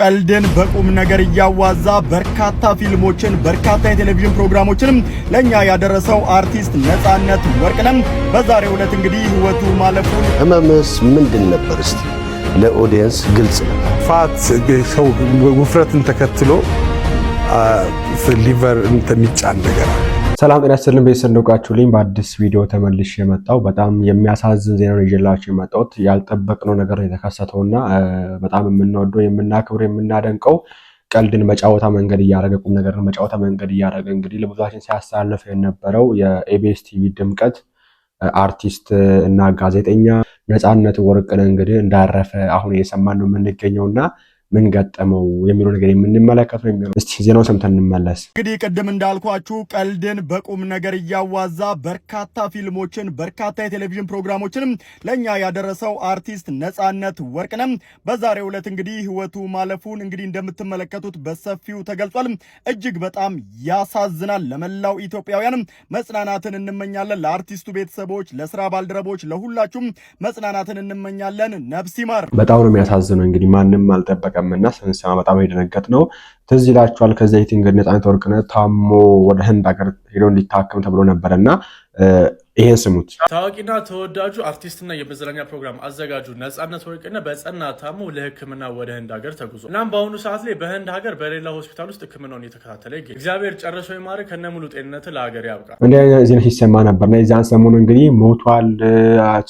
ቀልድን በቁም ነገር ያዋዛ በርካታ ፊልሞችን በርካታ የቴሌቪዥን ፕሮግራሞችንም ለኛ ያደረሰው አርቲስት ነጻነት ወርቅነህ በዛሬው ዕለት እንግዲህ ህይወቱ ማለፉን ህመምስ ምንድን ነበር እስቲ ለኦዲየንስ ግልጽ ነው። ፋት ሰው ውፍረትን ተከትሎ ሊቨር እንደሚጫን ነገር። ሰላም ጤና ይስጥልን በሰንዶቃችሁልኝ በአዲስ ቪዲዮ ተመልሼ የመጣው በጣም የሚያሳዝን ዜና ነው ይዤላችሁ የመጣሁት። ያልጠበቅነው ነገር የተከሰተውና በጣም የምንወደው የምናከብረው የምናደንቀው ቀልድን መጫወታ መንገድ ያረገ ቁም ነገርን መጫወታ መንገድ ያረገ እንግዲህ ለብዙዎቻችን ሲያሳልፍ የነበረው የኢቢኤስ ቲቪ ድምቀት አርቲስት እና ጋዜጠኛ ነጻነት ወርቅነህ እንግዲህ እንዳረፈ አሁን እየሰማን ነው የምንገኘውና ምን ገጠመው የሚለው ነገር የምንመለከት ነው የሚሆነው። እስቲ ዜናውን ሰምተን እንመለስ። እንግዲህ ቅድም እንዳልኳችሁ ቀልድን በቁም ነገር ያዋዛ በርካታ ፊልሞችን በርካታ የቴሌቪዥን ፕሮግራሞችንም ለኛ ያደረሰው አርቲስት ነጻነት ወርቅነህ በዛሬው ዕለት እንግዲህ ህይወቱ ማለፉን እንግዲህ እንደምትመለከቱት በሰፊው ተገልጿል። እጅግ በጣም ያሳዝናል። ለመላው ኢትዮጵያውያንም መጽናናትን እንመኛለን። ለአርቲስቱ ቤተሰቦች፣ ለስራ ባልደረቦች፣ ለሁላችሁም መጽናናትን እንመኛለን። ነፍስ ይማር። በጣም ነው የሚያሳዝነው። እንግዲህ ማንም አልጠበቀ እና ስንሰማ በጣም የደነገጥ ነው። ትዝ ይላችኋል ከዚህ እንግዲህ ነጻነት ወርቅነህ ታሞ ወደ ህንድ ሀገር ሄዶ እንዲታከም ተብሎ ነበርና ይሄን ስሙት። ታዋቂና ተወዳጁ አርቲስትና የመዝናኛ ፕሮግራም አዘጋጁ ነጻነት ወርቅነህ በጸና ታሞ ለህክምና ወደ ህንድ ሀገር ተጉዞ እናም በአሁኑ ሰዓት ላይ በህንድ ሀገር በሌላ ሆስፒታል ውስጥ ህክምናውን እየተከታተለ ይገኛል። እግዚአብሔር ጨርሶ ይማር ከነሙሉ ጤንነት ለሀገር ያብቃ። እንዲህ ዜና ሲሰማ ነበርና የዛን ሰሞኑ እንግዲህ ሞቷል፣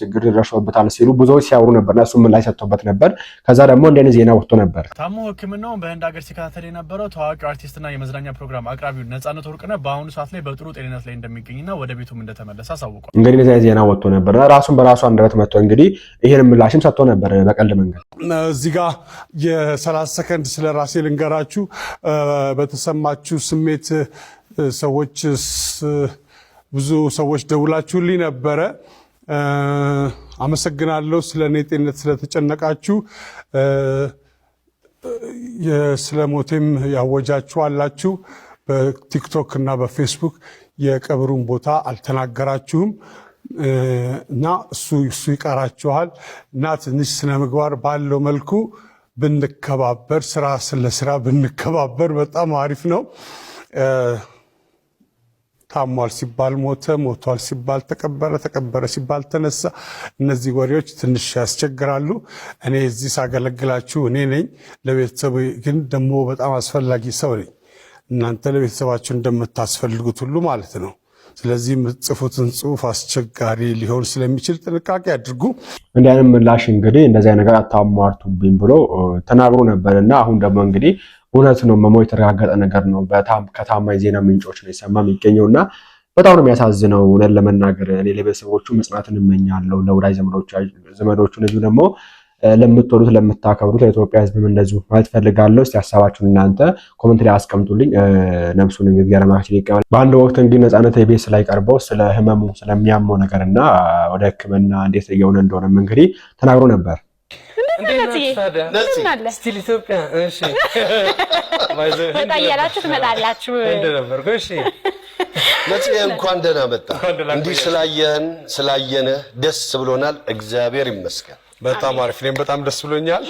ችግር ደርሶበታል ሲሉ ብዙዎች ሲያወሩ ነበርና እሱም ላይ ሰጥቶበት ነበር። ከዛ ደግሞ እንደዚህ ዜና ወጥቶ ነበር። ታሞ ህክምናውን በህንድ ሀገር ሲከታተል የነበረው ታዋቂው አርቲስትና የመዝናኛ ፕሮግራም አቅራቢው ነጻነት ወርቅነህ በአሁኑ ሰዓት ላይ በጥሩ ጤንነት ላይ እንደሚገኝና ወደ ቤቱም እንደተመለሰ አሳውቋል። እንግዲህ ለዚህ ዜና ወጥቶ ነበር። ራሱን በራሱ አንደበት መጥቶ እንግዲህ ይሄን ምላሽም ሰጥቶ ነበር በቀልድ መንገድ። እዚህ ጋር የ30 ሰከንድ ስለ ራሴ ልንገራችሁ። በተሰማችሁ ስሜት ሰዎች ብዙ ሰዎች ደውላችሁልኝ ነበረ። አመሰግናለሁ። ስለ እኔ ጤንነት ስለተጨነቃችሁ። ስለ ሞቴም ያወጃችሁ አላችሁ። በቲክቶክ እና በፌስቡክ የቀብሩን ቦታ አልተናገራችሁም እና እሱ ይቀራችኋል እና ትንሽ ስነ ምግባር ባለው መልኩ ብንከባበር፣ ስራ ስለስራ ብንከባበር በጣም አሪፍ ነው። ታሟል ሲባል ሞተ፣ ሞቷል ሲባል ተቀበረ፣ ተቀበረ ሲባል ተነሳ። እነዚህ ወሬዎች ትንሽ ያስቸግራሉ። እኔ እዚህ ሳገለግላችሁ እኔ ነኝ። ለቤተሰቡ ግን ደግሞ በጣም አስፈላጊ ሰው ነኝ። እናንተ ለቤተሰባችሁ እንደምታስፈልጉት ሁሉ ማለት ነው። ስለዚህ የምትጽፉትን ጽሁፍ አስቸጋሪ ሊሆን ስለሚችል ጥንቃቄ አድርጉ። እንዲህ አይነት ምላሽ እንግዲህ እንደዚህ ነገር አታሟርቱብኝ ብሎ ተናግሮ ነበርና አሁን ደግሞ እንግዲህ እውነት ነው መሞት የተረጋገጠ ነገር ነው። ከታማኝ ዜና ምንጮች ነው የሰማ የሚገኘውና በጣም ነው የሚያሳዝነው። እውነት ለመናገር እኔ ለቤተሰቦቹ መጽናናትን እመኛለሁ፣ ለወዳጅ ዘመዶቹ እንደዚሁ ደግሞ ለምትወዱት ለምታከብሩት ለኢትዮጵያ ሕዝብም እንደዚሁ ማለት ፈልጋለሁ። እስቲ ሀሳባችሁን እናንተ ኮሜንት ላይ አስቀምጡልኝ። ነፍሱን እንግዲህ ያረማችን ይቀበል። በአንድ ወቅት እንግዲህ ነጻነት ኢቢኤስ ላይ ቀርበው ስለ ህመሙ ስለሚያመው ነገርና ወደ ህክምና እንዴት እየሆነ እንደሆነም እንግዲህ ተናግሮ ነበር። ስቲል ኢትዮጵያ እሺ ወጣያላችሁ ትመጣላችሁ እንደነበር እሺ ነጽዬ እንኳን ደህና መጣ። እንዲህ ስላየነ ደስ ብሎናል። እግዚአብሔር ይመስገን። በጣም አሪፍ። እኔም በጣም ደስ ብሎኛል።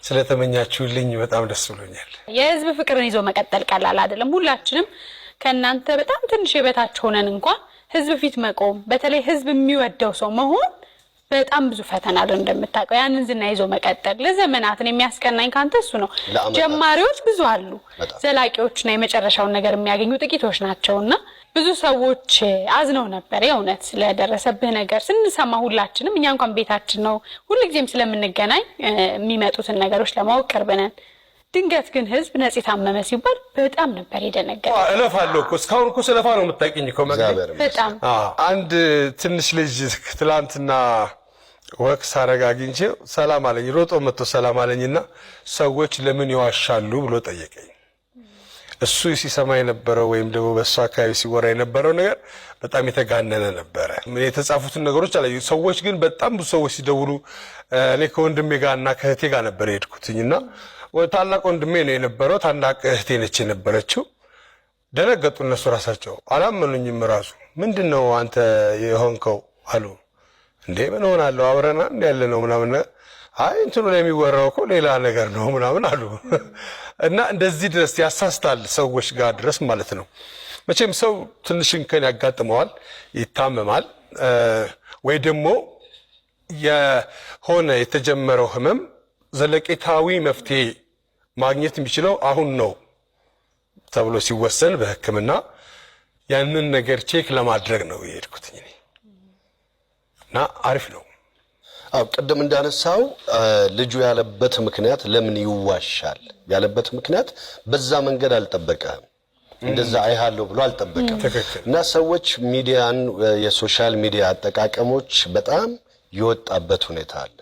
ስለተመኛችሁልኝ በጣም ደስ ብሎኛል። የህዝብ ፍቅርን ይዞ መቀጠል ቀላል አይደለም። ሁላችንም ከእናንተ በጣም ትንሽ የበታች ሆነን እንኳን ህዝብ ፊት መቆም፣ በተለይ ህዝብ የሚወደው ሰው መሆን በጣም ብዙ ፈተና አለው እንደምታውቀው። ያንን ዝና ይዞ መቀጠል ለዘመናትን የሚያስቀናኝ ካንተ እሱ ነው። ጀማሪዎች ብዙ አሉ፣ ዘላቂዎችና የመጨረሻውን ነገር የሚያገኙ ጥቂቶች ናቸውና ብዙ ሰዎች አዝነው ነበር የእውነት ስለደረሰብህ ነገር ስንሰማ። ሁላችንም እኛ እንኳን ቤታችን ነው ሁልጊዜም ስለምንገናኝ የሚመጡትን ነገሮች ለማወቅ ቅርብ ነን። ድንገት ግን ህዝብ ነጽ ታመመ ሲባል በጣም ነበር የደነገጠው። እለፋለሁ እኮ እስካሁን እኮ ስለፋ ነው የምታውቂኝ እኮ ማለት በጣም አንድ ትንሽ ልጅ ትላንትና ወክስ አረጋግኝቼው ሰላም አለኝ። ሮጦ መጥቶ ሰላም አለኝና ሰዎች ለምን ይዋሻሉ ብሎ ጠየቀኝ። እሱ ሲሰማ የነበረው ወይም ደግሞ በእሱ አካባቢ ሲወራ የነበረው ነገር በጣም የተጋነነ ነበረ። የተጻፉትን ነገሮች አለ። ሰዎች ግን በጣም ብዙ ሰዎች ሲደውሉ እኔ ከወንድሜ ጋርና ከእህቴ ጋር ነበር የሄድኩትኝና ታላቅ ወንድሜ ነው የነበረው፣ ታላቅ እህቴ ነች የነበረችው። ደነገጡ እነሱ ራሳቸው አላመኑኝም። ራሱ ምንድነው አንተ የሆንከው አሉ። እንዴ ምን ሆናለሁ አብረና እንደ ያለ ነው ምናምን አይ እንትኑ ላይ የሚወራው እኮ ሌላ ነገር ነው ምናምን አሉ። እና እንደዚህ ድረስ ያሳስታል ሰዎች ጋር ድረስ ማለት ነው። መቼም ሰው ትንሽ እንከን ያጋጥመዋል፣ ይታመማል፣ ወይ ደግሞ የሆነ የተጀመረው ህመም ዘለቄታዊ መፍትሄ ማግኘት የሚችለው አሁን ነው ተብሎ ሲወሰን በሕክምና ያንን ነገር ቼክ ለማድረግ ነው የሄድኩት እና አሪፍ ነው። አው ቅድም እንዳነሳው ልጁ ያለበት ምክንያት ለምን ይዋሻል ያለበት ምክንያት በዛ መንገድ አልጠበቀም፣ እንደዛ አይሃለው ብሎ አልጠበቀም። እና ሰዎች ሚዲያን የሶሻል ሚዲያ አጠቃቀሞች በጣም ይወጣበት ሁኔታ አለ።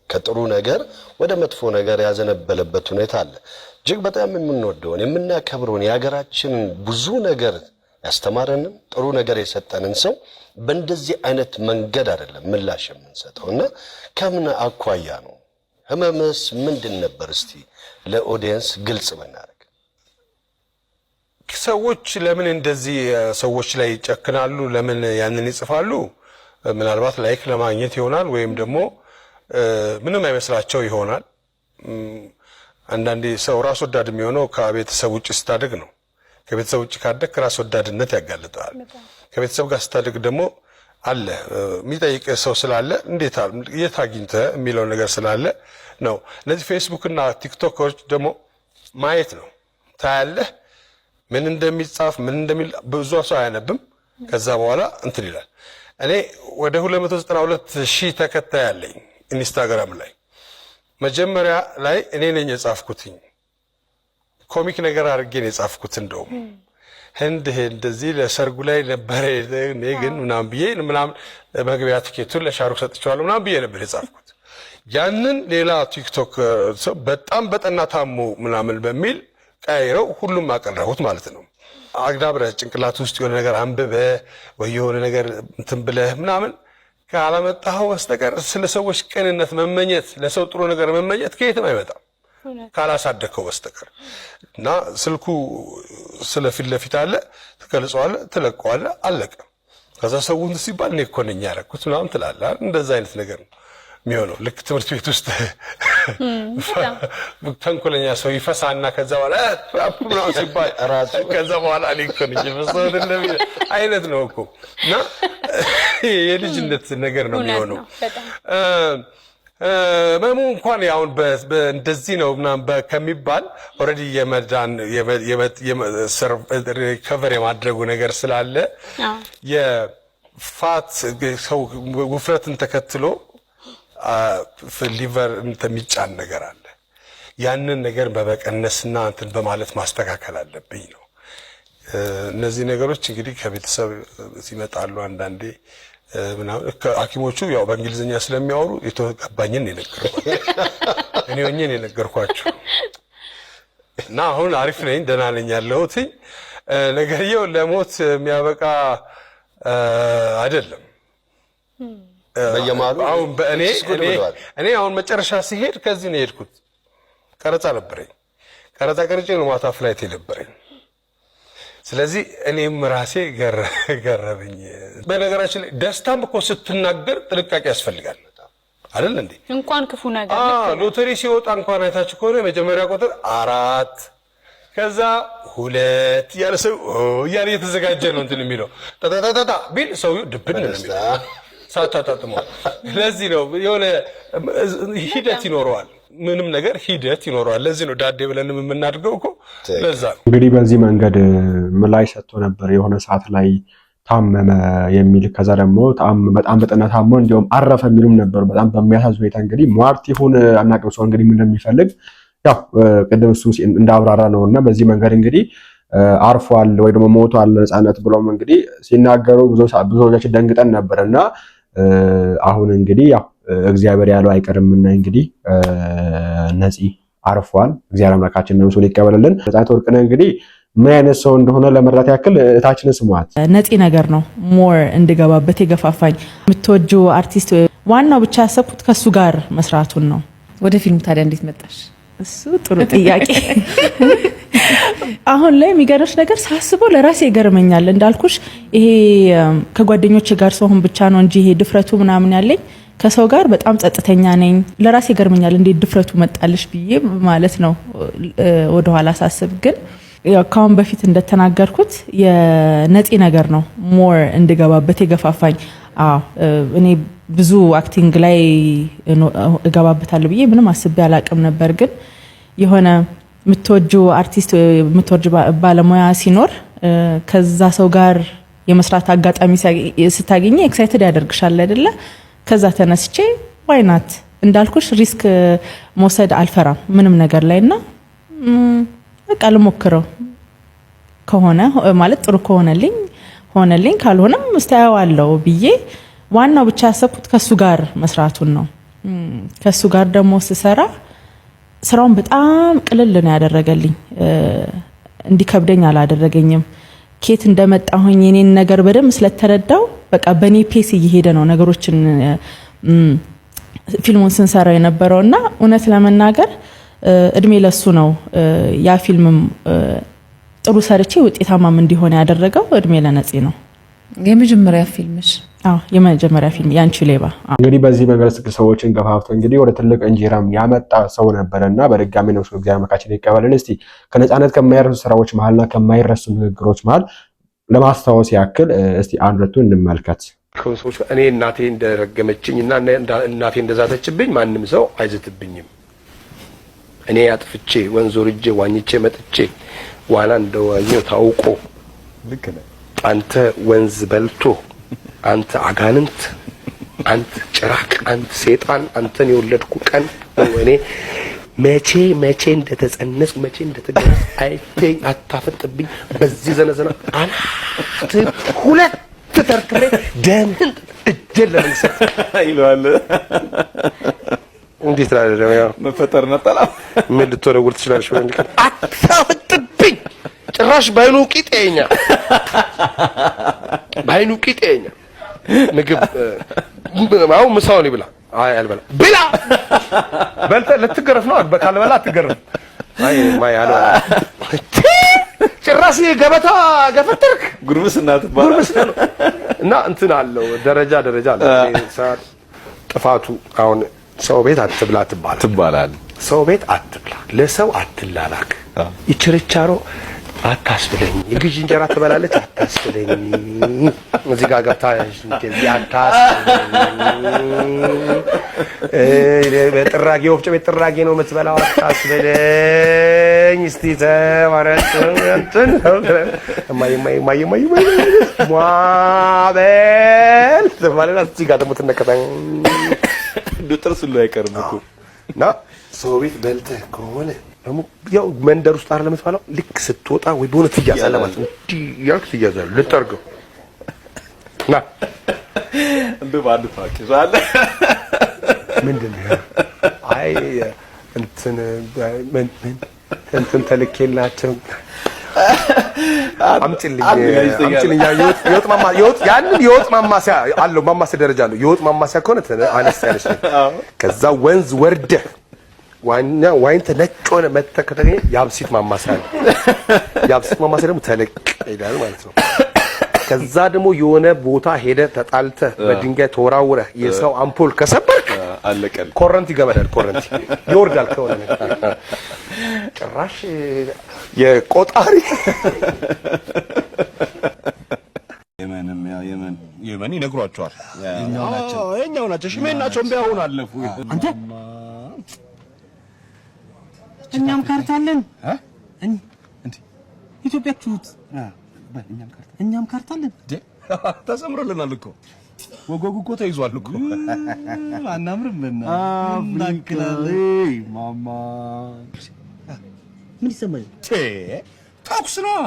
ከጥሩ ነገር ወደ መጥፎ ነገር ያዘነበለበት ሁኔታ አለ። እጅግ በጣም የምንወደውን የምናከብረውን የሀገራችን ብዙ ነገር ያስተማረንን ጥሩ ነገር የሰጠንን ሰው በእንደዚህ አይነት መንገድ አይደለም ምላሽ የምንሰጠውና ከምን አኳያ ነው? ህመምስ ምንድን ነበር? እስቲ ለኦዲየንስ ግልጽ ብናደርግ። ሰዎች ለምን እንደዚህ ሰዎች ላይ ይጨክናሉ? ለምን ያንን ይጽፋሉ? ምናልባት ላይክ ለማግኘት ይሆናል፣ ወይም ደግሞ ምንም አይመስላቸው ይሆናል። አንዳንዴ ሰው ራስ ወዳድ የሚሆነው ከቤተሰብ ውጭ ስታድግ ነው። ከቤተሰብ ውጭ ካደግ ራስ ወዳድነት ያጋልጣል። ከቤተሰብ ጋር ስታድግ ደግሞ አለ የሚጠይቅ ሰው ስላለ እንዴት የት አግኝተህ የሚለው ነገር ስላለ ነው። እነዚህ ፌስቡክ እና ቲክቶኮች ደግሞ ማየት ነው። ታያለህ ምን እንደሚጻፍ ምን እንደሚል ብዙ ሰው አያነብም። ከዛ በኋላ እንትን ይላል። እኔ ወደ 292,000 ተከታይ አለኝ ኢንስታግራም ላይ። መጀመሪያ ላይ እኔ ነኝ የጻፍኩትኝ ኮሚክ ነገር አድርጌ ነው የጻፍኩት። እንደውም ህንድ እንደዚህ ለሰርጉ ላይ ነበር እኔ ግን ምናምን ብዬ ምናምን መግቢያ ትኬቱን ለሻሩክ ሰጥቼዋለሁ ምናምን ብዬ ነበር የጻፍኩት። ያንን ሌላ ቲክቶክ በጣም በጠና ታሞ ምናምን በሚል ቀይረው ሁሉም አቀረቡት ማለት ነው። አግዳብረህ ጭንቅላት ውስጥ የሆነ ነገር አንብበ ወይ የሆነ ነገር እንትን ብለህ ምናምን ካላመጣኸው በስተቀር ስለ ሰዎች ቅንነት መመኘት፣ ለሰው ጥሩ ነገር መመኘት ከየትም አይመጣም ካላሳደከው በስተቀር። እና ስልኩ ስለፊት ለፊት አለ፣ ትገልጸዋለህ፣ ትለቀዋለህ፣ አለቀ። ከዛ ሰው እንትን ሲባል እኔ እኮ ነኝ ያደረኩት ምናምን ትላለህ። እንደዛ አይነት ነገር ነው የሚሆነው። ልክ ትምህርት ቤት ውስጥ ተንኮለኛ ሰው ይፈሳና ከዛ በኋላ ምናምን ሲባል ከዛ በኋላ እኔ እኮ ነኝ የፈሳው አይነት ነው እኮ። እና የልጅነት ነገር ነው የሚሆነው። መሙ እንኳን ያው እንደዚህ ነው ምናምን ከሚባል ኦሬዲ የመዳን ሪከቨር የማድረጉ ነገር ስላለ የፋት ሰው ውፍረትን ተከትሎ ሊቨር እንደሚጫን ነገር አለ። ያንን ነገር በመቀነስና እንትን በማለት ማስተካከል አለብኝ ነው። እነዚህ ነገሮች እንግዲህ ከቤተሰብ ሲመጣሉ አንዳንዴ ምናምን ሐኪሞቹ ያው በእንግሊዝኛ ስለሚያወሩ የተገባኝን እኔ ሆኜ የነገርኳቸው እና አሁን አሪፍ ነኝ፣ ደህና ነኝ ያለሁት። ነገርየው ለሞት የሚያበቃ አይደለም። በየማሉ አሁን እኔ አሁን መጨረሻ ሲሄድ ከዚህ ነው የሄድኩት። ቀረጻ ነበረኝ። ቀረጻ ቀርጬ ነው ማታ ፍላይት የነበረኝ። ስለዚህ እኔም ራሴ ገረበኝ። በነገራችን ላይ ደስታም እኮ ስትናገር ጥንቃቄ ያስፈልጋል አይደል እንዴ? እንኳን ክፉ ነገር ሎተሪ ሲወጣ እንኳን አይታችሁ ከሆነ መጀመሪያ ቁጥር 4 ከዛ 2 ያለ ሰው ያለ የተዘጋጀ ነው እንትን የሚለው ታታታታ ቢል ሰው ድብን ነው የሚለው ሳታጣጥሞ። ለዚህ ነው የሆነ ሂደት ይኖረዋል። ምንም ነገር ሂደት ይኖረዋል። ለዚህ ነው ዳዴ ብለን የምናድገው እኮ ለዛ ነው። እንግዲህ በዚህ መንገድ ምላሽ ሰጥቶ ነበር። የሆነ ሰዓት ላይ ታመመ የሚል ከዛ ደግሞ በጣም በጠና ታሞ እንዲሁም አረፈ የሚሉም ነበር። በጣም በሚያሳዝን ሁኔታ እንግዲህ ሟርት ይሁን አናውቅም። ሰው እንግዲህ ምን እንደሚፈልግ ያው ቅድም እሱ እንዳብራራ ነውና በዚህ መንገድ እንግዲህ አርፏል ወይ ደግሞ ሞቷል ነፃነት ብሎም እንግዲህ ሲናገሩ ብዙዎቻችን ደንግጠን ነበርና አሁን እንግዲህ ያው እግዚአብሔር ያለው አይቀርምና እንግዲህ ነፂ አርፏል። እግዚአብሔር አምላካችን ነፍሱን ይቀበልልን። ነፃነት ወርቅነህ እንግዲህ ምን አይነት ሰው እንደሆነ ለመረዳት ያክል እታችንን ስሟት። ነፂ ነገር ነው ሞር እንድገባበት የገፋፋኝ። የምትወጂው አርቲስት ዋናው ብቻ ያሰብኩት ከሱ ጋር መስራቱን ነው። ወደ ፊልሙ ታዲያ እንዴት መጣሽ? እሱ ጥሩ ጥያቄ። አሁን ላይ የሚገርምሽ ነገር ሳስበው ለራሴ ይገርመኛል። እንዳልኩሽ ይሄ ከጓደኞቼ ጋር ሰውን ብቻ ነው እንጂ ይሄ ድፍረቱ ምናምን ያለኝ ከሰው ጋር በጣም ጸጥተኛ ነኝ። ለራሴ ገርመኛል እንዴት ድፍረቱ መጣልሽ ብዬ ማለት ነው ወደ ኋላ ሳስብ። ግን ያው ካሁን በፊት እንደተናገርኩት የነፂ ነገር ነው ሞር እንድገባበት የገፋፋኝ። እኔ ብዙ አክቲንግ ላይ እገባበታለሁ ብዬ ምንም አስቤ አላቅም ነበር። ግን የሆነ ምትወጁ አርቲስት ምትወጁ ባለሙያ ሲኖር ከዛ ሰው ጋር የመስራት አጋጣሚ ስታገኝ ኤክሳይትድ ያደርግሻል አይደለ? ከዛ ተነስቼ ዋይ ናት እንዳልኩሽ ሪስክ መውሰድ አልፈራም ምንም ነገር ላይና በቃ ልሞክረው ከሆነ ማለት ጥሩ ሆነልኝ ካልሆነም እስታየዋለሁ ብዬ ዋናው ብቻ ያሰብኩት ከሱ ጋር መስራቱን ነው። ከሱ ጋር ደግሞ ስሰራ ስራውን በጣም ቅልል ነው ያደረገልኝ። እንዲከብደኝ አላደረገኝም። ኬት እንደመጣሁኝ የኔን ነገር በደንብ ስለተረዳው በቃ በኔ ፔስ እየሄደ ነው ነገሮችን ፊልሙን ስንሰራው የነበረውና እውነት ለመናገር እድሜ ለሱ ነው ያ ፊልም ጥሩ ሰርቼ ውጤታማም እንዲሆን ያደረገው እድሜ ለነፂ ነው። የመጀመሪያ ፊልምሽ? የመጀመሪያ ፊልም ያንቺ ሌባ። እንግዲህ በዚህ መንገድ ሰዎችን ገፋፍቶ እንግዲህ ወደ ትልቅ እንጀራም ያመጣ ሰው ነበርና በድጋሚ ነው እግዚአብሔር መካችን ይቀበልን። እስቲ ከነፃነት ከማይረሱ ስራዎች መሃልና ከማይረሱ ንግግሮች መሃል ለማስታወስ ያክል እስቲ አንዱን እንመልከት። ሰዎች እኔ እናቴ እንደረገመችኝና እናቴ እንደዛተችብኝ ማንም ሰው አይዝትብኝም። እኔ አጥፍቼ ወንዝ ወርጄ ዋኝቼ መጥቼ ዋና እንደዋኘው ታውቆ ልክ ነህ አንተ ወንዝ በልቶ አንተ አጋንንት አንተ ጭራቅ አንተ ሰይጣን አንተን የወለድኩ ቀን እኔ መቼ እንደተጸነስ መቼ እንደተገረስ አይተኝ አታፈጥብኝ በዚህ ዘነዘና አናት ሁለት ተርክሬ ደምን እጀለ ለምሰጥ ይሏል። እንዴት ታደረገ ያው መፈጠር ነጠላ ምን ልትወረውር ትችላለሽ ወይ እንዴ? አታፈጥብኝ ጭራሽ ባይኑ ቂጤኛ ምግብ ማው ምሳውን ይብላ አይ አልበላ ብላ በልተ ለትገረፍ ነው ካልበላ አትገረፍ አይ ማይ አለ ጭራሽ ገበታ ገፈተርክ ጉርብስና እና እንትን አለው ደረጃ አለው። ጥፋቱ አሁን ሰው ቤት አትብላ ትባላል። ሰው ቤት አትብላ፣ ለሰው አትላላክ፣ ይችርቻሮ አታስብለኝ፣ የግዥ እንጀራ ትበላለች አታስብለኝ፣ እዚህ ጋር ገብታሽ እንደዚህ አታስብለኝ፣ በጥራጌ ወፍጮ ቤት ጥራጌ ነው የምትበላው አታስብለኝ፣ እስቲ ተዋረጥ እንትን ማይ ሟበል ተባለና እዚህ ጋር ደግሞ ትነከታኝ ጥርስ ሁሉ አይቀርም እኮ እና ሰው ቤት በልተህ ከሆነ ደግሞ ያው መንደር ውስጥ አይደለም የምትባለው ልክ ስትወጣ ወይ በሆነ ትያዛለህ ማለት ነው። ያልክ ትያዛለህ ልጠርገው ና እንደ ባንድ ታውቂዋለ ምንድነው? አይ እንትን ተልኬላቸው አምጪልኝ የወጥ ማማሲያ አለው። ማማሲያ ደረጃ አለው። የወጥ ማማሲያ ከሆነ አነስ ያለች ነው። ከዛ ወንዝ ወርደህ ዋይንተ ነጭ ሆነ መተከተኝ ያብሲት ማማሲያ ነው። ያብሲት ማማሲያ ደግሞ ተለቅ ይላል ማለት ነው። ከዛ ደግሞ የሆነ ቦታ ሄደ ተጣልተ በድንጋይ ተወራውረህ የሰው አምፖል ከሰበርክ አለቀል ኮረንቲ ይገመዳል። ኮረንቲ ይወርዳል ከሆነ ጭራሽ የቆጣሪ የመን ይነግሯቸዋል። የኛው ናቸው ሽሜን ናቸው ቢያሆኑ አለፉ። አንተ እኛም ካርታለን እንዴ ኢትዮጵያችሁት እኛም ካርታለን ተሰምሮልናል እኮ ወጎጉ እኮ ተይዟል እኮ አናምርምና ናክላሌ ማማ ምን ይሰማል? ተኩስ ነው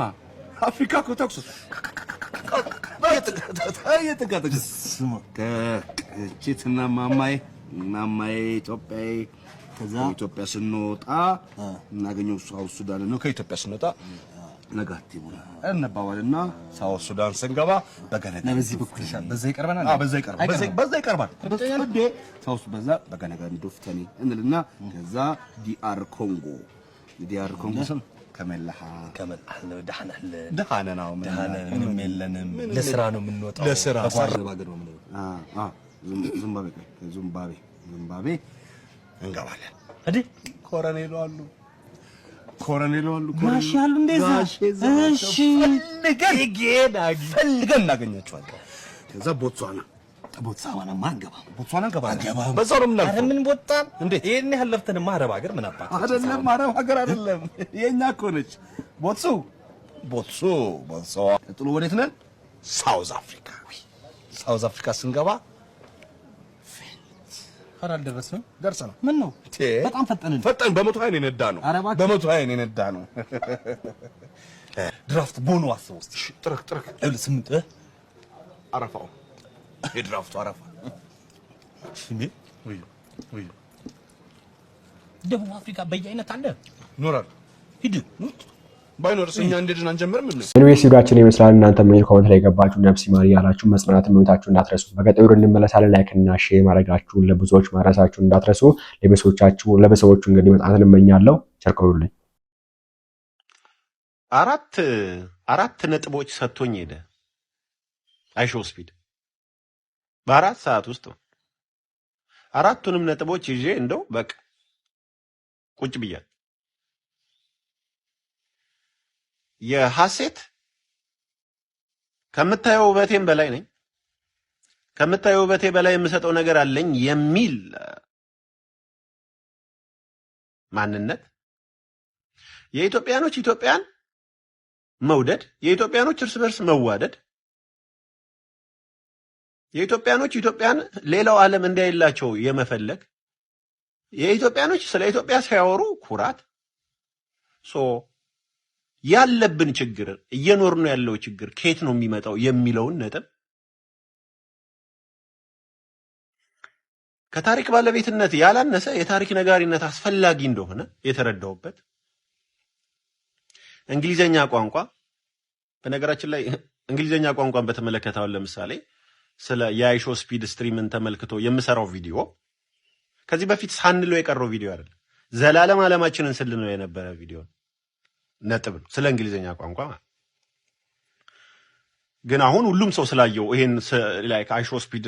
አፍሪካ እኮ ተኩስ እቺትና ማማዬ ኢትዮጵያዬ ከዛ ኢትዮጵያ ስንወጣ እናገኘው ሳውዝ ሱዳን ነው። ከኢትዮጵያ ስንወጣ ነጋቲው እንባባልና ሳውዝ ሱዳን ስንገባ በገነጋ በዚህ በኩል በዛ ይቀርባል። በዛ ይቀርባል። ሳውዝ በዛ በገነጋ ዶፍተኒ እንልና ከዛ ዲአር ኮንጎ ስም ከመላሃ ደሃና ነው ምንም የለንም። ለስራ ነው የምንወጣው። ለስራ ባገር ነው ዚምባብዌ እንገባለን። እዲ ኮሎኔሉ አሉ ማሽ ያሉ እንደዛ። እሺ ፈልገን እናገኛቸዋለን። ከዛ ቦትስዋናማ አንገባም። በዛው ነው የምናልፈው። ኧረ ምን ቦታን እንዴ! ይሄን ያህል ለፍተንማ አረብ ሀገር ምን አባት አይደለም። አረብ ሀገር አይደለም የኛ እኮ ነች ቦትሱ። ቀጥሎ ወዴት ነን? ሳውዝ አፍሪካ ስንገባ ፈራል ደረስን። ደርሰናል። ምን ነው በጣም ፈጠን በ120 ነው የነዳ ነው። በ120 ነው የነዳ ነው። ድራፍት ቦኖ አስበው እስቲ ጥርቅ ስምንት አረፋው የድራፍቱ አረፋ ወይ ደቡብ አፍሪካ በየአይነት አለ ኖራል። ሂድ ባይኖርስ እኛ እንደድን አንጀምርም። ኢንዌስት ቪዲዮአችን ይመስላል። እናንተ ምን ኮሜንት ላይ ገባችሁ ነፍስ ይማር ያላችሁ መጽናናት መምታችሁ እንዳትረሱ። በቀጣዩ እንመለሳለን። ላይክ እና ሼር ማድረጋችሁን ለብዙዎች ማድረሳችሁን እንዳትረሱ። ለቤተሰቦቹ እንግዲህ መጽናናትን እመኛለሁ። ቸር ቆዩልኝ። አራት ነጥቦች ሰጥቶኝ ሄደ አይሾ ስፒድ በ4 ሰዓት ውስጥ አራቱንም ነጥቦች ይዤ እንደው በቃ ቁጭ ብያለሁ። የሐሴት ከምታየው ውበቴም በላይ ነኝ፣ ከምታየው ውበቴ በላይ የምሰጠው ነገር አለኝ የሚል ማንነት፣ የኢትዮጵያኖች ኢትዮጵያን መውደድ፣ የኢትዮጵያኖች እርስ በርስ መዋደድ፣ የኢትዮጵያኖች ኢትዮጵያን ሌላው ዓለም እንዳይላቸው የመፈለግ፣ የኢትዮጵያኖች ስለ ኢትዮጵያ ሲያወሩ ኩራት፣ ያለብን ችግር እየኖርነው ያለው ችግር ከየት ነው የሚመጣው የሚለውን ነጥብ ከታሪክ ባለቤትነት ያላነሰ የታሪክ ነጋሪነት አስፈላጊ እንደሆነ የተረዳውበት እንግሊዘኛ ቋንቋ በነገራችን ላይ እንግሊዘኛ ቋንቋን በተመለከተው ለምሳሌ ስለ የአይሾ ስፒድ ስትሪምን ተመልክቶ የምሰራው ቪዲዮ ከዚህ በፊት ሳንለው የቀረው ቪዲዮ አይደለም። ዘላለም ዓለማችንን ስልነው የነበረ ቪዲዮ ነጥብ ነው ስለ እንግሊዘኛ ቋንቋ ማለት። ግን አሁን ሁሉም ሰው ስላየው ይሄን ላይክ አይሾ ስፒድ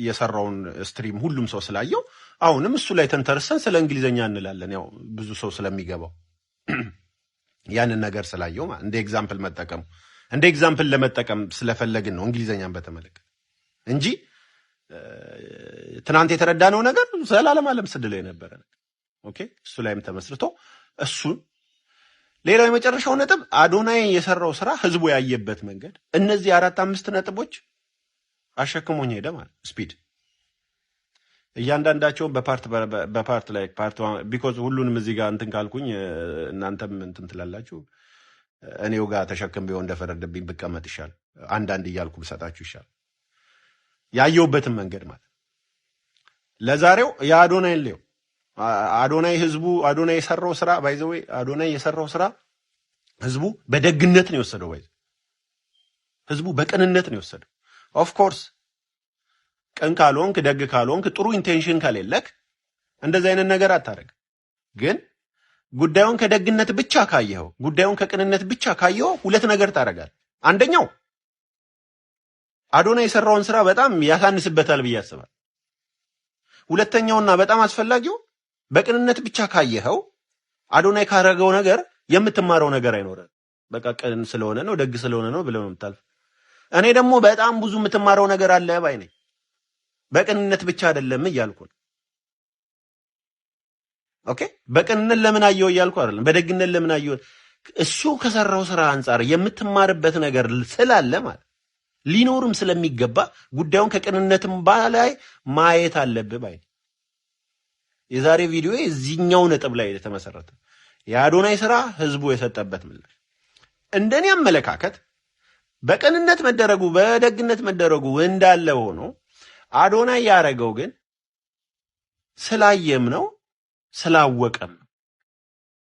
የሰራውን ስትሪም ሁሉም ሰው ስላየው አሁንም እሱ ላይ ተንተርሰን ስለ እንግሊዘኛ እንላለን። ያው ብዙ ሰው ስለሚገባው ያንን ነገር ስላየው ማለት እንደ ኤግዛምፕል ለመጠቀም ስለፈለግን ነው እንግሊዘኛን በተመለከተ እንጂ ትናንት የተረዳነው ነገር ዘላለም ዓለም ስድለው የነበረ ነገር ኦኬ። እሱ ላይም ተመስርቶ እሱን ሌላው የመጨረሻው ነጥብ አዶናይ የሰራው ስራ ህዝቡ ያየበት መንገድ እነዚህ 4-5 ነጥቦች አሸክሞኝ ሄደ ማለት ስፒድ እያንዳንዳቸውን በፓርት ላይ ፓርት ቢኮዝ ሁሉንም እዚህ ጋር እንትን ካልኩኝ እናንተም እንትን ትላላችሁ። እኔው ጋር ተሸክም ቢሆን እንደፈረደብኝ ብቀመጥ ይሻል፣ አንዳንድ እያልኩ ብሰጣችሁ ይሻል። ያየውበትን መንገድ ማለት ለዛሬው የአዶናይን ሌው አዶናይ ህዝቡ አዶናይ የሰራው ስራ ባይዘው አዶናይ የሰራው ስራ ህዝቡ በደግነት ነው የወሰደው። ህዝቡ በቅንነት ነው የወሰደው። ኦፍ ኮርስ ቀን ካልሆንክ ደግ ካልሆንክ ጥሩ ኢንቴንሽን ከሌለክ እንደዚህ አይነት ነገር አታረግ። ግን ጉዳዩን ከደግነት ብቻ ካየው፣ ጉዳዩን ከቅንነት ብቻ ካየው ሁለት ነገር ታረጋል። አንደኛው አዶናይ የሰራውን ስራ በጣም ያሳንስበታል ብዬ አስባለሁ። ሁለተኛውና በጣም አስፈላጊው በቅንነት ብቻ ካየኸው አዶናይ ካረገው ነገር የምትማረው ነገር አይኖርም። በቃ ቅን ስለሆነ ነው ደግ ስለሆነ ነው ብለው ነው የምታልፍ። እኔ ደግሞ በጣም ብዙ የምትማረው ነገር አለ ባይ ነኝ። በቅንነት ብቻ አይደለም እያልኩ ነው። ኦኬ በቅንነት ለምን አየው እያልኩ አይደለም፣ በደግነት ለምን አየው። እሱ ከሰራው ስራ አንፃር የምትማርበት ነገር ስላለ ማለት ሊኖርም ስለሚገባ ጉዳዩን ከቅንነትም በላይ ማየት አለብህ ባይ ነኝ። የዛሬ ቪዲዮ እዚህኛው ነጥብ ላይ የተመሰረተ የአዶናይ ስራ ህዝቡ የሰጠበት ምላሽ እንደኔ አመለካከት በቅንነት መደረጉ በደግነት መደረጉ እንዳለ ሆኖ አዶናይ ያረገው ግን ስላየም ነው ስላወቀም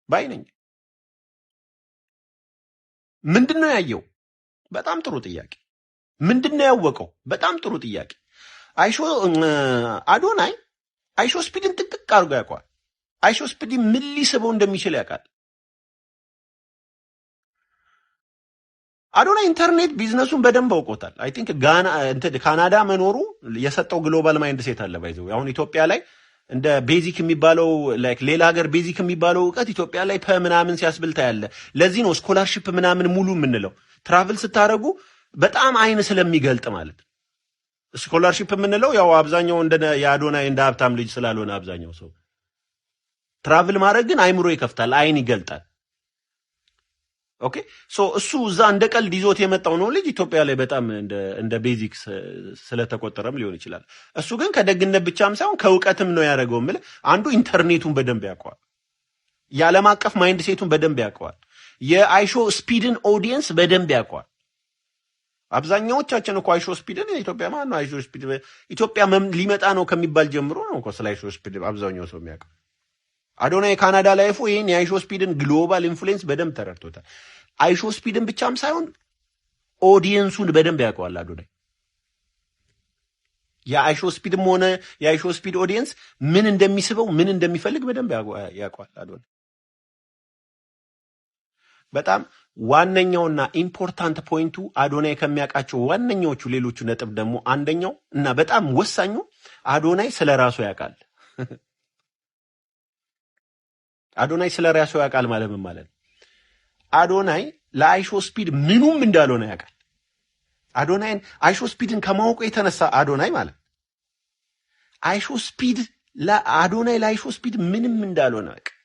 ባይ ነኝ። ምንድነው ያየው? በጣም ጥሩ ጥያቄ። ምንድነው ያወቀው? በጣም ጥሩ ጥያቄ። አዶናይ አይሾ ስፒድን ጥቅጥቅ አድርጎ ያውቀዋል። አይሾ ስፒድ ምን ሊስበው እንደሚችል ያውቃል። አዶናይ ኢንተርኔት ቢዝነሱን በደንብ አውቆታል። አይ ቲንክ ጋና ካናዳ መኖሩ የሰጠው ግሎባል ማይንድ ሴት አለ ባይዘው። አሁን ኢትዮጵያ ላይ እንደ ቤዚክ የሚባለው ላይክ ሌላ ሀገር ቤዚክ የሚባለው ዕውቀት ኢትዮጵያ ላይ ምናምን ሲያስብልታ ያለ። ለዚህ ነው ስኮላርሺፕ ምናምን ሙሉ የምንለው። ትራቭል ስታረጉ በጣም አይን ስለሚገልጥ ማለት ስኮላርሺፕ የምንለው ያው አብዛኛው እንደ የአዶናይ እንደ ሀብታም ልጅ ስላልሆነ አብዛኛው ሰው ትራቭል ማድረግ ግን አይምሮ ይከፍታል፣ አይን ይገልጣል። ኦኬ ሶ እሱ እዛ እንደ ቀልድ ይዞት የመጣው ነው ልጅ ኢትዮጵያ ላይ በጣም እንደ ቤዚክ ስለተቆጠረም ሊሆን ይችላል። እሱ ግን ከደግነት ብቻም ሳይሆን ከእውቀትም ነው ያደረገው። ማለት አንዱ ኢንተርኔቱን በደንብ ያውቀዋል፣ የዓለም አቀፍ ማይንድ ሴቱን በደንብ ያውቀዋል፣ የአይሾ ስፒድን ኦዲየንስ በደንብ ያውቀዋል። አብዛኛዎቻችን እኮ አይሾ ስፒድን ኢትዮጵያ ማን ነው አይሾ ስፒድ ኢትዮጵያ ሊመጣ ነው ከሚባል ጀምሮ ነው እኮ ስለ አይሾ ስፒድ አብዛኛው ሰው የሚያውቀው። አዶናይ ካናዳ ላይፉ ይሄን የአይሾ ስፒድን ግሎባል ኢንፍሉዌንስ በደንብ ተረድቶታል። አይሾ ስፒድን ብቻም ሳይሆን ኦዲየንሱን በደንብ ያውቀዋል አዶናይ። የአይሾ ስፒድም ሆነ የአይሾ ስፒድ ኦዲየንስ ምን እንደሚስበው ምን እንደሚፈልግ በደንብ ያውቀዋል አዶናይ። በጣም ዋነኛውና ኢምፖርታንት ፖይንቱ አዶናይ ከሚያውቃቸው ዋነኛዎቹ ሌሎቹ ነጥብ ደግሞ አንደኛው እና በጣም ወሳኙ አዶናይ ስለራሱ ያውቃል። አዶናይ ስለራሱ ያውቃል ማለት ምን ማለት ነው? አዶናይ ለአይሾ ስፒድ ምኑም እንዳልሆነ ያውቃል። አዶናይን አይሾ ስፒድን ከማወቁ የተነሳ አዶናይ ማለት አይሾ ስፒድ ለአዶናይ ለአይሾ ስፒድ ምንም እንዳልሆነ ያውቃል።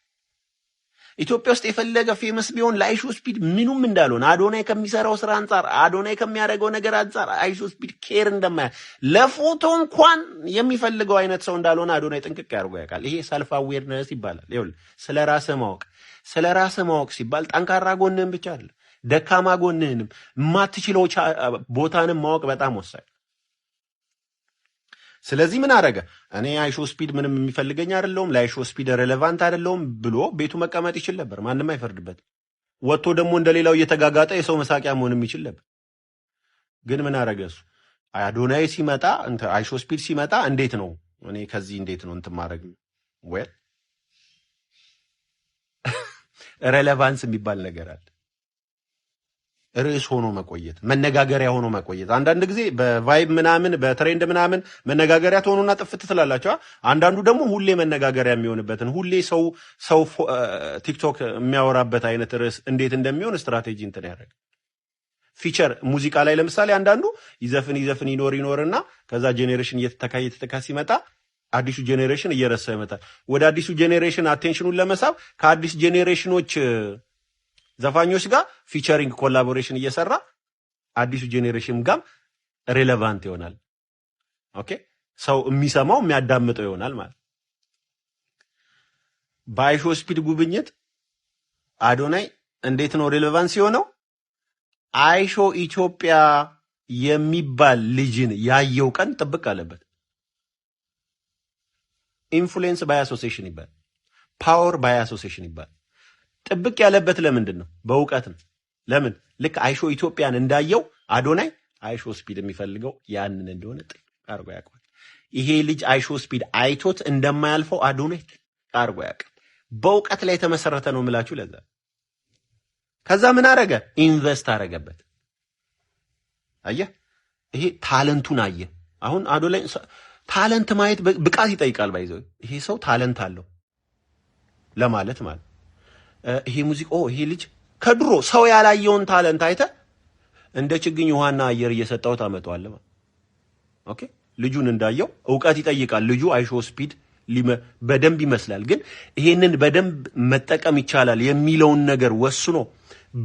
ኢትዮጵያ ውስጥ የፈለገ ፌመስ ቢሆን ለአይሾ ስፒድ ምኑም እንዳልሆነ አዶናይ ከሚሰራው ስራ አንጻር አዶናይ ከሚያደርገው ነገር አንጻር አይሾ ስፒድ ኬር እንደማያ ለፎቶ እንኳን የሚፈልገው አይነት ሰው እንዳልሆነ አዶናይ ጥንቅቅ ያርጎ ያውቃል። ይሄ ሰልፍ አዌርነስ ይባላል። ይኸውልህ ስለ ራስህ ማወቅ ሲባል ጠንካራ ጎንህን ብቻ አይደለም ደካማ ጎንህንም የማትችለው ቦታንም ማወቅ በጣም ወሳኝ። ስለዚህ ምን አደረገ? እኔ አይሾ ስፒድ ምንም የሚፈልገኝ አይደለሁም፣ ለአይሾ ስፒድ ሬሌቫንት አይደለሁም ብሎ ቤቱ መቀመጥ ይችል ነበር። ማንም አይፈርድበትም። ወጥቶ ደግሞ እንደሌላው እየተጋጋጠ የሰው መሳቂያ መሆንም ይችል ነበር። ግን ምን አደረገ እሱ? አዶናይ ሲመጣ አይሾ ስፒድ ሲመጣ እንዴት ነው እኔ ከዚህ እንዴት ነው እንትን ማድረግ ወይ ሬሌቫንስ የሚባል ነገር አለ። ርዕስ ሆኖ መቆየት፣ መነጋገሪያ ሆኖ መቆየት። አንዳንድ ጊዜ በቫይብ ምናምን በትሬንድ ምናምን መነጋገሪያ ትሆኑና ጥፍት ትላላችሁ። አንዳንዱ ደግሞ ሁሌ መነጋገሪያ የሚሆንበትን ሁሌ ሰው ቲክቶክ የሚያወራበት አይነት ርዕስ እንዴት እንደሚሆን ስትራቴጂ እንትን ያደርግ። ፊቸር ሙዚቃ ላይ ለምሳሌ አንዳንዱ ይዘፍን ይኖርና ከዛ ጄኔሬሽን እየተተካ ሲመጣ አዲሱ ጄኔሬሽን እየረሳ ይመጣል። ወደ አዲሱ ጄኔሬሽን አቴንሽኑን ለመሳብ ከአዲስ ጄኔሬሽኖች ዘፋኞች ጋር ፊቸሪንግ ኮላቦሬሽን እየሰራ አዲሱ ጄኔሬሽን ጋር ሬሌቫንት ይሆናል። ኦኬ ሰው የሚሰማው የሚያዳምጠው ይሆናል ማለት። በአይሾ ስፒድ ጉብኝት አዶናይ እንዴት ነው ሬሌቫንስ የሆነው? አይሾ ኢትዮጵያ የሚባል ልጅን ያየው ቀን ጥብቅ አለበት። ኢንፍሉዌንስ ባይ አሶሲዬሽን ይባል፣ ፓወር ባይ አሶሲዬሽን ይባል። ጥብቅ ያለበት ለምንድን ነው? በእውቀት ነው። ለምን? ልክ አይሾ ኢትዮጵያን እንዳየው አዶናይ አይሾ ስፒድ የሚፈልገው ያንን እንደሆነ ጥቅ አርጎ ያውቃል። ይሄ ልጅ አይሾ ስፒድ አይቶት እንደማያልፈው አዶናይ አርጎ ያውቃል። በእውቀት ላይ የተመሰረተ ነው የምላችሁ ለዛ። ከዛ ምን አረገ? ኢንቨስት አረገበት። አየህ፣ ይሄ ታለንቱን አየ። አሁን አዶናይ ታለንት ማየት ብቃት ይጠይቃል። ባይዘው ይሄ ሰው ታለንት አለው ለማለት ማለት ይሄ ሙዚቃ ይሄ ልጅ ከድሮ ሰው ያላየውን ታለንት አይተ እንደ ችግኝ ውሃና አየር እየሰጠው ታመጣዋለህ። ኦኬ ልጁን እንዳየው እውቀት ይጠይቃል። ልጁ አይሾ ስፒድ በደንብ ይመስላል፣ ግን ይሄንን በደንብ መጠቀም ይቻላል የሚለውን ነገር ወስኖ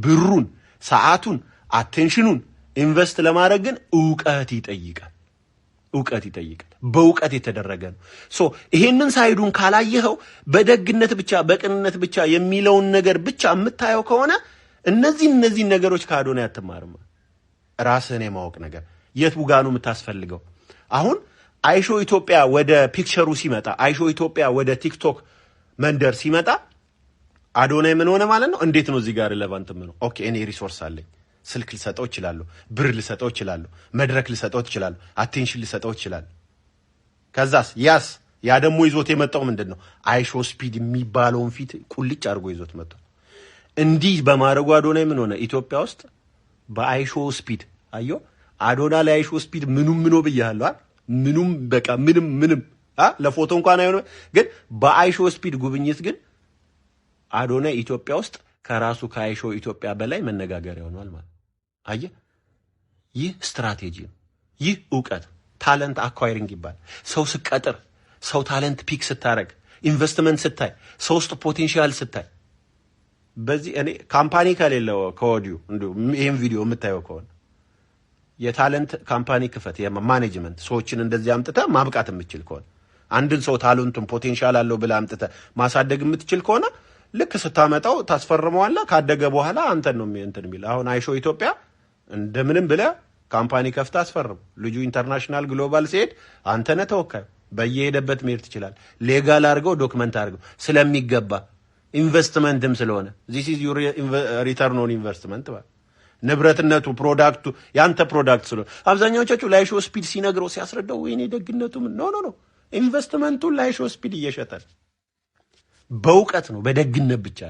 ብሩን፣ ሰዓቱን፣ አቴንሽኑን ኢንቨስት ለማድረግ ግን እውቀት ይጠይቃል። በእውቀት የተደረገ ነው። ሶ ይሄንን ሳይዱን ካላየኸው በደግነት ብቻ በቅንነት ብቻ የሚለውን ነገር ብቻ የምታየው ከሆነ እነዚህ ነገሮች ከአዶናይ አትማርም። ራስህን የማወቅ ነገር የት ጋ ነው የምታስፈልገው? አሁን አይሾ ኢትዮጵያ ወደ ፒክቸሩ ሲመጣ፣ አይሾ ኢትዮጵያ ወደ ቲክቶክ መንደር ሲመጣ አዶናይ ምን ሆነ ማለት ነው? እንዴት ነው እዚህ ጋር ሪሌቫንት ነው? ኦኬ እኔ ሪሶርስ አለኝ፣ ስልክ ልሰጠው እችላለሁ፣ ብር ልሰጠው እችላለሁ፣ መድረክ ልሰጠው እችላለሁ፣ አቴንሽን ልሰጠው እችላለሁ። ከዛስ ያ ደግሞ ይዞት የመጣው ምንድነው? አይሾ ስፒድ የሚባለውን ፊት ቁልጭ አድርጎ ይዞት መጣው። እንዲህ በማድረጉ አዶናይ ምን ሆነ? ኢትዮጵያ ውስጥ በአይሾ ስፒድ አዮ አዶና ላይ አይሾ ስፒድ ምኑም ምኖ ብያለሁ ምኑም በቃ ምንም ለፎቶ እንኳን አይሆንም ግን በአይሾ ስፒድ ጉብኝት ግን አዶና ኢትዮጵያ ውስጥ ከራሱ ከአይሾ ኢትዮጵያ በላይ መነጋገሪያ ሆኗል ማለት አየ ይህ ስትራቴጂ ነው ይህ ዕውቀት ታለንት አኳይሪንግ ይባላል ሰው ስቀጥር ሰው ታለንት ፒክ ስታረግ ኢንቨስትመንት ስታይ ሰው ውስጥ ፖቴንሻል ስታይ በዚህ እኔ ካምፓኒ ከሌለው ከወዲሁ እንዴ ይሄን ቪዲዮ የምታየው ከሆነ የታለንት ካምፓኒ ክፈት የማኔጅመንት ሰዎችን እንደዚህ አምጥተ ማብቃት የምትችል ከሆነ አንድን ሰው ታለንቱን ፖቴንሻል አለው ብለ አምጥተ ማሳደግ የምትችል ከሆነ ልክ ስታመጣው ታስፈርመዋላ ካደገ በኋላ አንተን ነው እንትን የሚል አሁን አይሾ ኢትዮጵያ እንደምንም ብለ ካምፓኒ ከፍታ አስፈርም ልጁ ኢንተርናሽናል ግሎባል ሲሄድ አንተ ነህ ተወካዩ በየሄደበት መሄድ ትችላል ሌጋል አድርገው ዶክመንት አድርገው ስለሚገባ ኢንቨስትመንትም ስለሆነ this is your return on investment ንብረትነቱ ፕሮዳክቱ ያንተ ፕሮዳክት ስለሆነ አብዛኛዎቻችሁ ላይሾ ስፒድ ሲነግረው ሲያስረዳው ወይኔ ደግነቱ ምን ኖ ኢንቨስትመንቱ ላይሾ ስፒድ እየሸጠ በእውቀት ነው በደግነት ብቻ